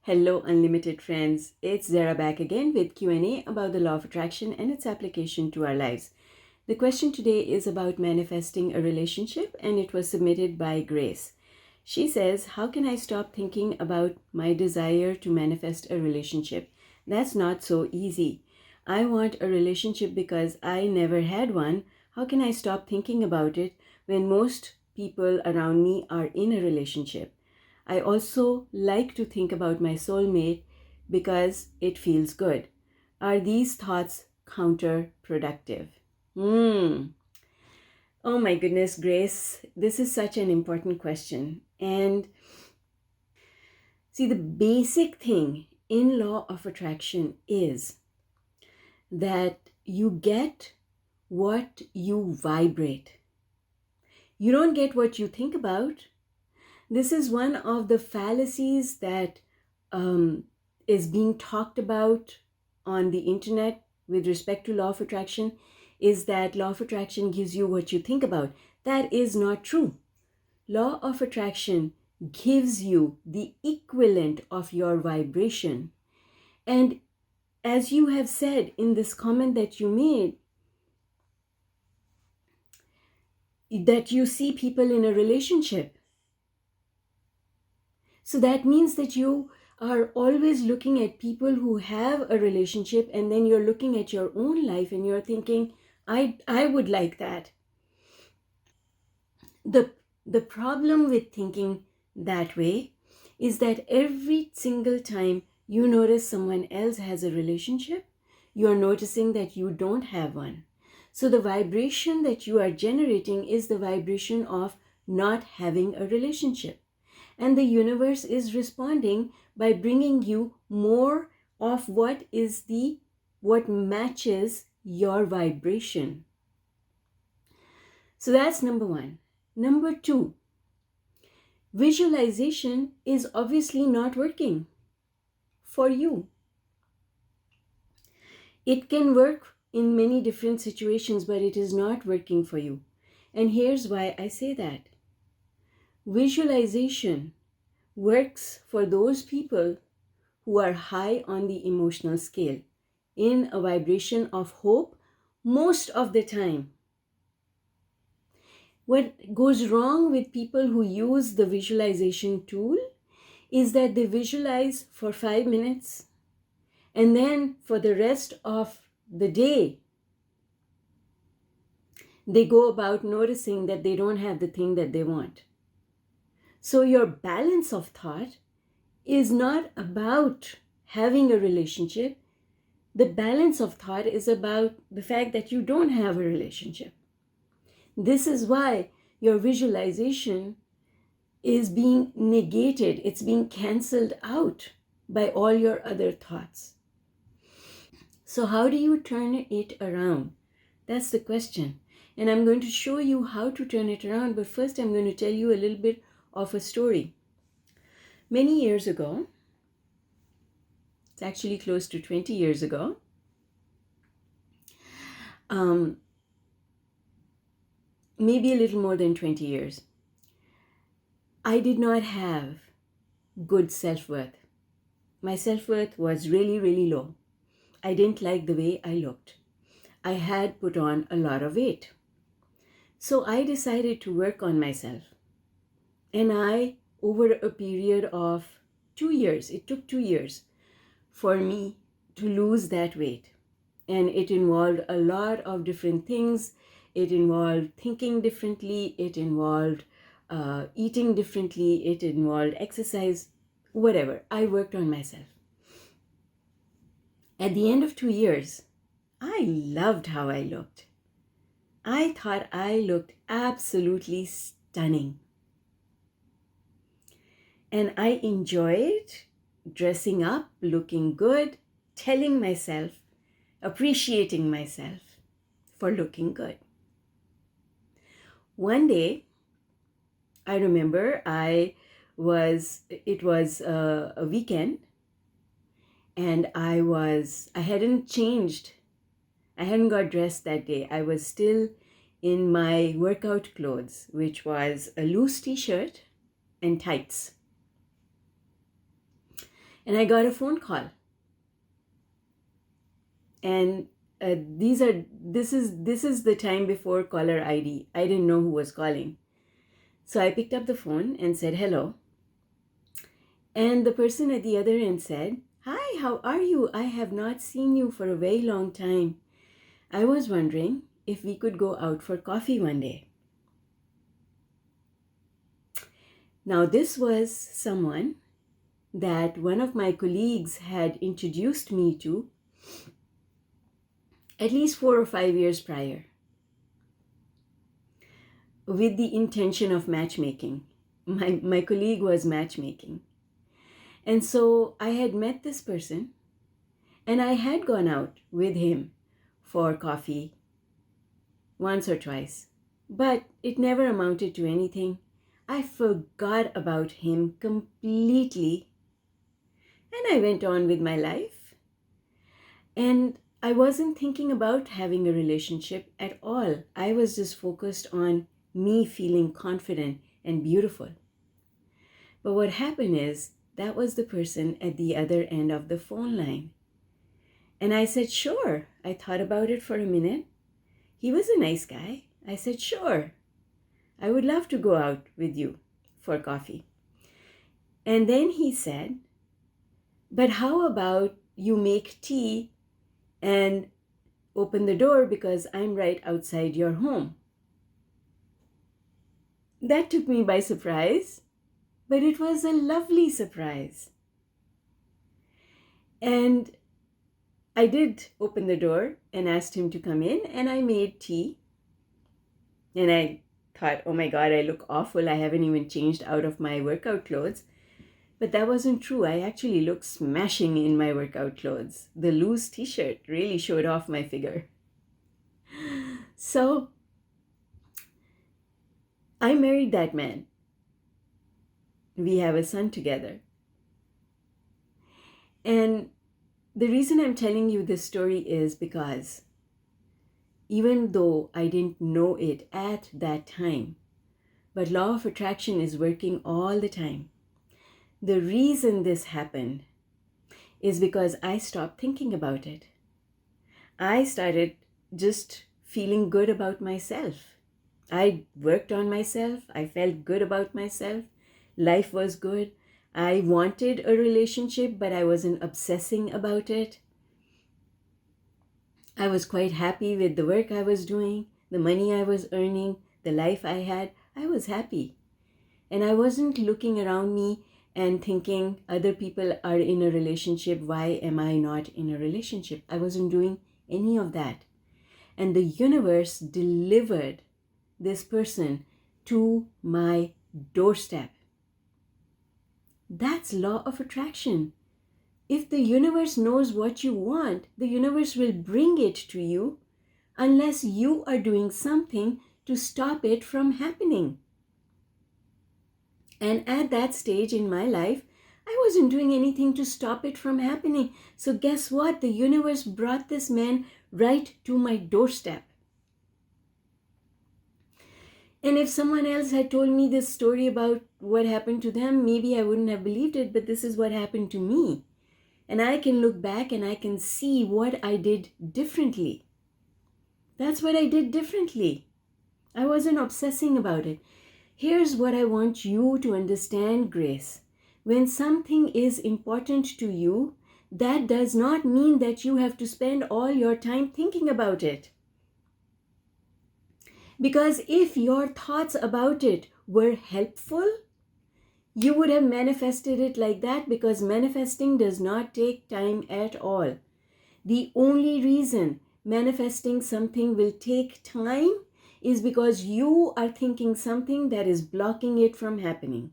Hello, unlimited friends. It's Zara back again with Q&A about the law of attraction and its application to our lives. The question today is about manifesting a relationship, and it was submitted by Grace. She says, how can I stop thinking about my desire to manifest a relationship? That's not so easy. I want a relationship because I never had one. How can I stop thinking about it when most people around me are in a relationship? I also like to think about my soulmate because it feels good. Are these thoughts counterproductive? Oh my goodness, Grace, this is such an important question. And see, the basic thing in law of attraction is that you get what you vibrate. You don't get what you think about. This is one of the fallacies that is being talked about on the internet with respect to law of attraction, is that law of attraction gives you what you think about. That is not true. Law of attraction gives you the equivalent of your vibration. And as you have said in this comment that you made, that you see people in a relationship. So that means that you are always looking at people who have a relationship, and then you're looking at your own life and you're thinking, I would like that. The problem with thinking that way is that every single time you notice someone else has a relationship, you're noticing that you don't have one. So the vibration that you are generating is the vibration of not having a relationship. And the universe is responding by bringing you more of what matches your vibration. So that's number one. Number two, visualization is obviously not working for you. It can work in many different situations, but it is not working for you. And here's why I say that. Visualization works for those people who are high on the emotional scale, in a vibration of hope most of the time. What goes wrong with people who use the visualization tool is that they visualize for 5 minutes, and then for the rest of the day, they go about noticing that they don't have the thing that they want. So your balance of thought is not about having a relationship. The balance of thought is about the fact that you don't have a relationship. This is why your visualization is being negated. It's being canceled out by all your other thoughts. So how do you turn it around? That's the question. And I'm going to show you how to turn it around. But first, I'm going to tell you a little bit of a story. Many years ago, it's actually close to 20 years ago, maybe a little more than 20 years, I did not have good self-worth. My self-worth was really, really low. I didn't like the way I looked. I had put on a lot of weight. So I decided to work on myself. And over a period of 2 years, it took 2 years for me to lose that weight. And it involved a lot of different things. It involved thinking differently. It involved eating differently. It involved exercise, whatever. I worked on myself. At the end of 2 years, I loved how I looked. I thought I looked absolutely stunning. And I enjoyed dressing up, looking good, telling myself, appreciating myself for looking good. One day, I remember it was a weekend, and I hadn't changed. I hadn't got dressed that day. I was still in my workout clothes, which was a loose t-shirt and tights. And I got a phone call. And this is the time before caller ID. I didn't know who was calling. So I picked up the phone and said hello. And the person at the other end said, "Hi, how are you? I have not seen you for a very long time. I was wondering if we could go out for coffee one day." Now, this was someone that one of my colleagues had introduced me to at least 4 or 5 years prior, with the intention of matchmaking. My colleague was matchmaking. And so I had met this person and I had gone out with him for coffee once or twice, but it never amounted to anything. I forgot about him completely and I went on with my life. And I wasn't thinking about having a relationship at all. I was just focused on me feeling confident and beautiful. But what happened is that was the person at the other end of the phone line. And I said, sure. I thought about it for a minute. He was a nice guy. I said, sure. I would love to go out with you for coffee. And then he said, but how about you make tea and open the door because I'm right outside your home? That took me by surprise, but it was a lovely surprise. And I did open the door and asked him to come in, and I made tea. And I thought, oh my God, I look awful. I haven't even changed out of my workout clothes. But that wasn't true. I actually looked smashing in my workout clothes. The loose t-shirt really showed off my figure. So I married that man. We have a son together. And the reason I'm telling you this story is because even though I didn't know it at that time, but law of attraction is working all the time. The reason this happened is because I stopped thinking about it. I started just feeling good about myself. I worked on myself. I felt good about myself. Life was good. I wanted a relationship, but I wasn't obsessing about it. I was quite happy with the work I was doing, the money I was earning, the life I had. I was happy. And I wasn't looking around me and thinking other people are in a relationship. Why am I not in a relationship? I wasn't doing any of that. And the universe delivered this person to my doorstep. That's law of attraction. If the universe knows what you want, the universe will bring it to you unless you are doing something to stop it from happening. And at that stage in my life, I wasn't doing anything to stop it from happening. So guess what? The universe brought this man right to my doorstep. And if someone else had told me this story about what happened to them, maybe I wouldn't have believed it, but this is what happened to me. And I can look back and I can see what I did differently. That's what I did differently. I wasn't obsessing about it. Here's what I want you to understand, Grace. When something is important to you, that does not mean that you have to spend all your time thinking about it. Because if your thoughts about it were helpful, you would have manifested it like that, because manifesting does not take time at all. The only reason manifesting something will take time is because you are thinking something that is blocking it from happening.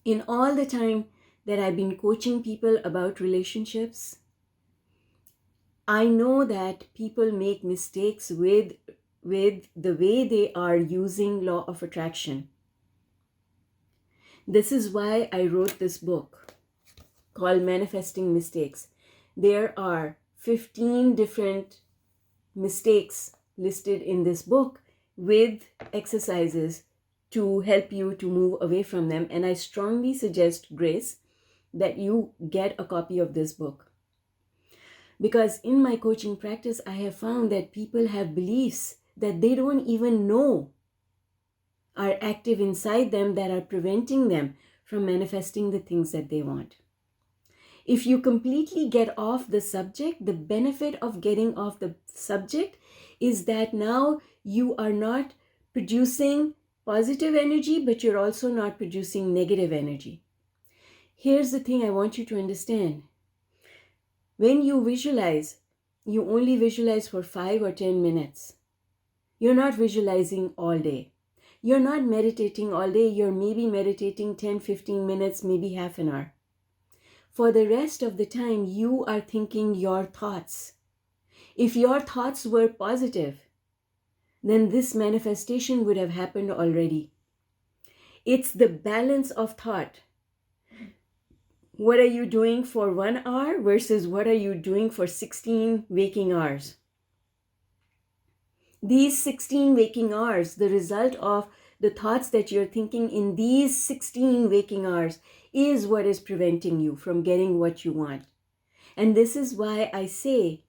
In all the time that I've been coaching people about relationships, I know that people make mistakes with the way they are using law of attraction. This is why I wrote this book called Manifesting Mistakes. There are 15 different mistakes listed in this book with exercises to help you to move away from them. And I strongly suggest, Grace, that you get a copy of this book. Because in my coaching practice, I have found that people have beliefs that they don't even know are active inside them that are preventing them from manifesting the things that they want. If you completely get off the subject, the benefit of getting off the subject is that now you are not producing positive energy, but you're also not producing negative energy. Here's the thing I want you to understand. When you visualize, you only visualize for 5 or 10 minutes. You're not visualizing all day. You're not meditating all day. You're maybe meditating 10, 15 minutes, maybe half an hour. For the rest of the time, you are thinking your thoughts. If your thoughts were positive, then this manifestation would have happened already. It's the balance of thought. What are you doing for 1 hour versus what are you doing for 16 waking hours? These 16 waking hours, the result of the thoughts that you're thinking in these 16 waking hours is what is preventing you from getting what you want. And this is why I say,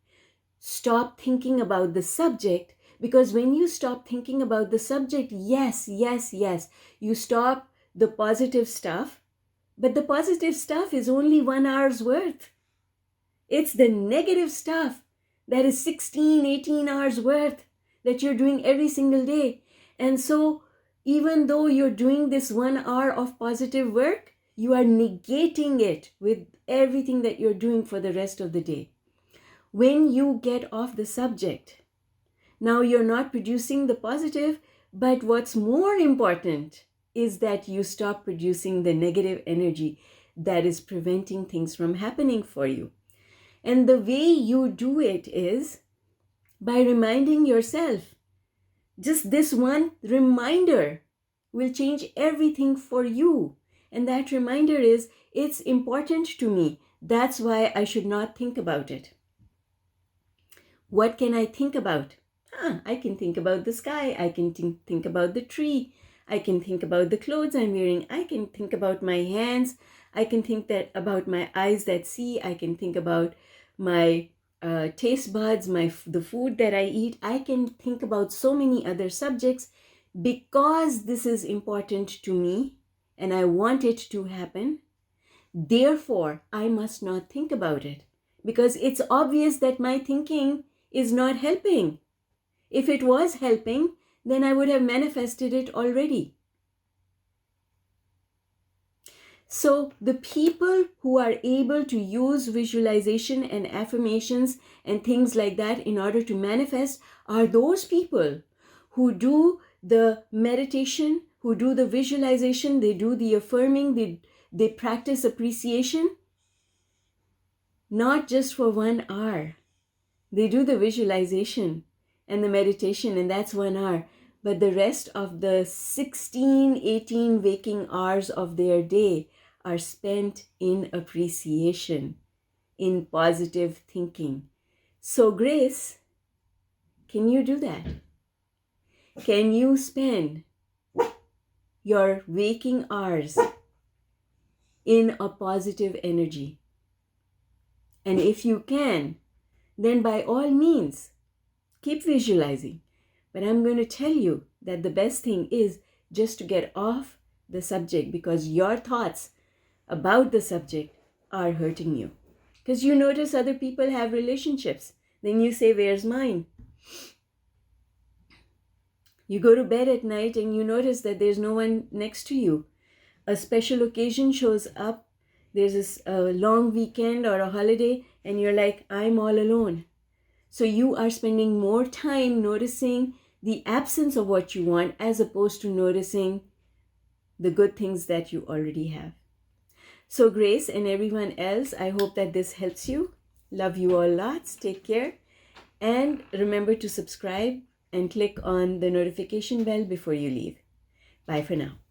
stop thinking about the subject, because when you stop thinking about the subject, yes, you stop the positive stuff, but the positive stuff is only 1 hour's worth. It's the negative stuff that is 16, 18 hours worth that you're doing every single day. And so even though you're doing this 1 hour of positive work, you are negating it with everything that you're doing for the rest of the day. When you get off the subject, now you're not producing the positive, but what's more important is that you stop producing the negative energy that is preventing things from happening for you. And the way you do it is by reminding yourself. Just this one reminder will change everything for you. And that reminder is, it's important to me. That's why I should not think about it. What can I think about? I can think about the sky. I can think about the tree. I can think about the clothes I'm wearing. I can think about my hands. I can think about my eyes that see. I can think about my taste buds, the food that I eat. I can think about so many other subjects because this is important to me and I want it to happen. Therefore, I must not think about it because it's obvious that my thinking is not helping. If it was helping, then I would have manifested it already. So the people who are able to use visualization and affirmations and things like that in order to manifest are those people who do the meditation, who do the visualization, they do the affirming, they practice appreciation, not just for 1 hour. They do the visualization and the meditation, and that's 1 hour. But the rest of the 16, 18 waking hours of their day are spent in appreciation, in positive thinking. So Grace, can you do that? Can you spend your waking hours in a positive energy? And if you can, then by all means, keep visualizing. But I'm going to tell you that the best thing is just to get off the subject, because your thoughts about the subject are hurting you. Because you notice other people have relationships. Then you say, where's mine? You go to bed at night and you notice that there's no one next to you. A special occasion shows up. There's a long weekend or a holiday and you're like, I'm all alone. So you are spending more time noticing the absence of what you want as opposed to noticing the good things that you already have. So Grace and everyone else, I hope that this helps you. Love you all lots. Take care. And remember to subscribe and click on the notification bell before you leave. Bye for now.